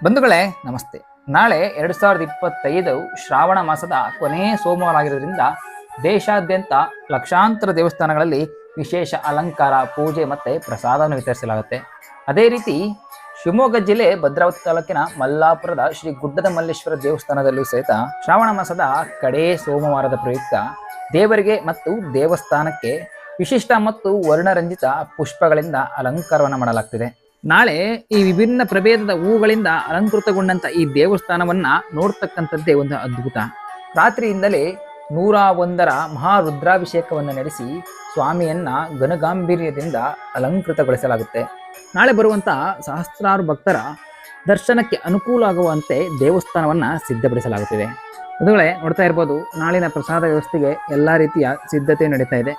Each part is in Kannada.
ಬಂಧುಗಳೇ ನಮಸ್ತೆ. ನಾಳೆ 2025 ಶ್ರಾವಣ ಮಾಸದ ಕೊನೆಯ ಸೋಮವಾರ ಆಗಿರೋದ್ರಿಂದ ದೇಶಾದ್ಯಂತ ಲಕ್ಷಾಂತರ ದೇವಸ್ಥಾನಗಳಲ್ಲಿ ವಿಶೇಷ ಅಲಂಕಾರ, ಪೂಜೆ ಮತ್ತು ಪ್ರಸಾದವನ್ನು ವಿತರಿಸಲಾಗುತ್ತೆ. ಅದೇ ರೀತಿ ಶಿವಮೊಗ್ಗ ಜಿಲ್ಲೆ ಭದ್ರಾವತಿ ತಾಲೂಕಿನ ಮಲ್ಲಾಪುರದ ಶ್ರೀ ಗುಡ್ಡದ ಮಲ್ಲೇಶ್ವರ ದೇವಸ್ಥಾನದಲ್ಲೂ ಸಹಿತ ಶ್ರಾವಣ ಮಾಸದ ಕಡೇ ಸೋಮವಾರದ ಪ್ರಯುಕ್ತ ದೇವರಿಗೆ ಮತ್ತು ದೇವಸ್ಥಾನಕ್ಕೆ ವಿಶಿಷ್ಟ ಮತ್ತು ವರ್ಣರಂಜಿತ ಪುಷ್ಪಗಳಿಂದ ಅಲಂಕಾರವನ್ನು ಮಾಡಲಾಗ್ತಿದೆ. ನಾಳೆ ಈ ವಿಭಿನ್ನ ಪ್ರಭೇದದ ಹೂಗಳಿಂದ ಅಲಂಕೃತಗೊಂಡಂತ ಈ ದೇವಸ್ಥಾನವನ್ನ ನೋಡ್ತಕ್ಕಂಥದ್ದೇ ಒಂದು ಅದ್ಭುತ. ರಾತ್ರಿಯಿಂದಲೇ 101ರ ಮಹಾರುದ್ರಾಭಿಷೇಕವನ್ನು ನಡೆಸಿ ಸ್ವಾಮಿಯನ್ನ ಘನಗಾಂಭೀರ್ಯದಿಂದ ಅಲಂಕೃತಗೊಳಿಸಲಾಗುತ್ತೆ. ನಾಳೆ ಬರುವಂತಹ ಸಹಸ್ರಾರು ಭಕ್ತರ ದರ್ಶನಕ್ಕೆ ಅನುಕೂಲ ಆಗುವಂತೆ ದೇವಸ್ಥಾನವನ್ನ ಸಿದ್ಧಪಡಿಸಲಾಗುತ್ತಿದೆ. ಅದುಗಳೇ ನೋಡ್ತಾ ಇರ್ಬೋದು, ನಾಳಿನ ಪ್ರಸಾದ ವ್ಯವಸ್ಥೆಗೆ ಎಲ್ಲ ರೀತಿಯ ಸಿದ್ಧತೆ ನಡೀತಾ ಇದೆ.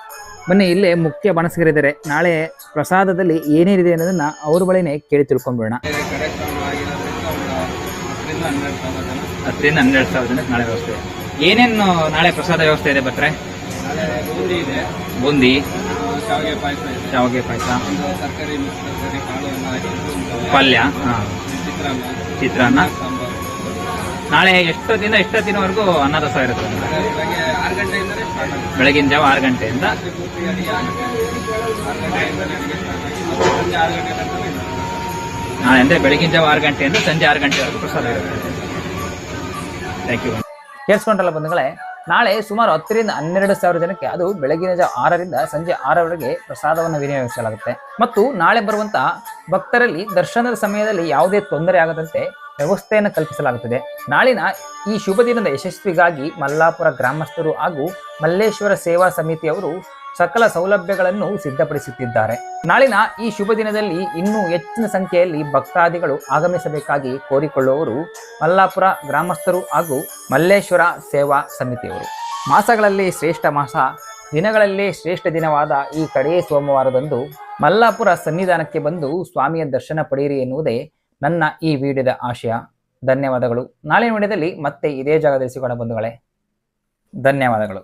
ಬನ್ನಿ, ಇಲ್ಲೇ ಮುಖ್ಯ ಬಣಸಿಗರಿದ್ದಾರೆ. ನಾಳೆ ಪ್ರಸಾದದಲ್ಲಿ ಏನೇನಿದೆ ಅನ್ನೋದನ್ನ ಅವ್ರ ಬಳಿನೇ ಕೇಳಿ ತಿಳ್ಕೊಂಡ್ಬಿಡೋಣ. 10-12 ಜನಕ್ಕೆ ನಾಳೆ ವ್ಯವಸ್ಥೆ. ಏನೇನು ನಾಳೆ ಪ್ರಸಾದ ವ್ಯವಸ್ಥೆ ಇದೆ ಭಟ್ರೆ? ಬೂಂದಿ, ಶಾವಿಗೆ ಪಾಯಸ, ಪಲ್ಯ, ಚಿತ್ರಾನ್ನ. ನಾಳೆ ಎಷ್ಟೊತ್ತಿನವರೆಗೂ ಅನ್ನದಾಸೋಹ ಇರುತ್ತೆ? ಬೆಳಗಿನ ಜಾವ 6 ಗಂಟೆಯಿಂದ ನಾಳೆ ಅಂದರೆ ಬೆಳಗಿನ ಜಾವ 6 ಗಂಟೆಯಿಂದ ಸಂಜೆ 6 ಗಂಟೆವರೆಗೂ ಪ್ರಸಾದ ಇರುತ್ತೆ. Thank you. ಕೇಳಿಸ್ಕೊಂಡ್ರಲ್ಲ ಬಂಧುಗಳೇ, ನಾಳೆ ಸುಮಾರು 10,000-12,000 ಜನಕ್ಕೆ, ಅದು ಬೆಳಗಿನ ಜಾವ 6ರಿಂದ ಸಂಜೆ 6ರವರೆಗೆ ಪ್ರಸಾದವನ್ನು ವಿನಿಯೋಗಿಸಲಾಗುತ್ತೆ. ಮತ್ತು ನಾಳೆ ಬರುವಂತಹ ಭಕ್ತರಲ್ಲಿ ದರ್ಶನದ ಸಮಯದಲ್ಲಿ ಯಾವುದೇ ತೊಂದರೆ ಆಗದಂತೆ ವ್ಯವಸ್ಥೆಯನ್ನು ಕಲ್ಪಿಸಲಾಗುತ್ತದೆ. ನಾಳಿನ ಈ ಶುಭ ದಿನದ ಯಶಸ್ವಿಗಾಗಿ ಮಲ್ಲಾಪುರ ಗ್ರಾಮಸ್ಥರು ಹಾಗೂ ಮಲ್ಲೇಶ್ವರ ಸೇವಾ ಸಮಿತಿಯವರು ಸಕಲ ಸೌಲಭ್ಯಗಳನ್ನು ಸಿದ್ಧಪಡಿಸುತ್ತಿದ್ದಾರೆ. ನಾಳಿನ ಈ ಶುಭ ದಿನದಲ್ಲಿ ಇನ್ನೂ ಹೆಚ್ಚಿನ ಸಂಖ್ಯೆಯಲ್ಲಿ ಭಕ್ತಾದಿಗಳು ಆಗಮಿಸಬೇಕಾಗಿ ಕೋರಿಕೊಳ್ಳುವವರು ಮಲ್ಲಾಪುರ ಗ್ರಾಮಸ್ಥರು ಹಾಗೂ ಮಲ್ಲೇಶ್ವರ ಸೇವಾ ಸಮಿತಿಯವರು. ಮಾಸಗಳಲ್ಲಿ ಶ್ರೇಷ್ಠ ಮಾಸ, ದಿನಗಳಲ್ಲಿ ಶ್ರೇಷ್ಠ ದಿನವಾದ ಈ ಕಡೇ ಸೋಮವಾರದಂದು ಮಲ್ಲಾಪುರ ಸನ್ನಿಧಾನಕ್ಕೆ ಬಂದು ಸ್ವಾಮಿಯ ದರ್ಶನ ಪಡೆಯಿರಿ ಎನ್ನುವುದೇ ನನ್ನ ಈ ವಿಡಿಯೋದ ಆಶಯ. ಧನ್ಯವಾದಗಳು. ನಾಳೆ ವಿಡಿಯೋದಲ್ಲಿ ಮತ್ತೆ ಇದೇ ಜಾಗದಲ್ಲಿ ಸಿಗೋಣ ಬಂಧುಗಳೇ. ಧನ್ಯವಾದಗಳು.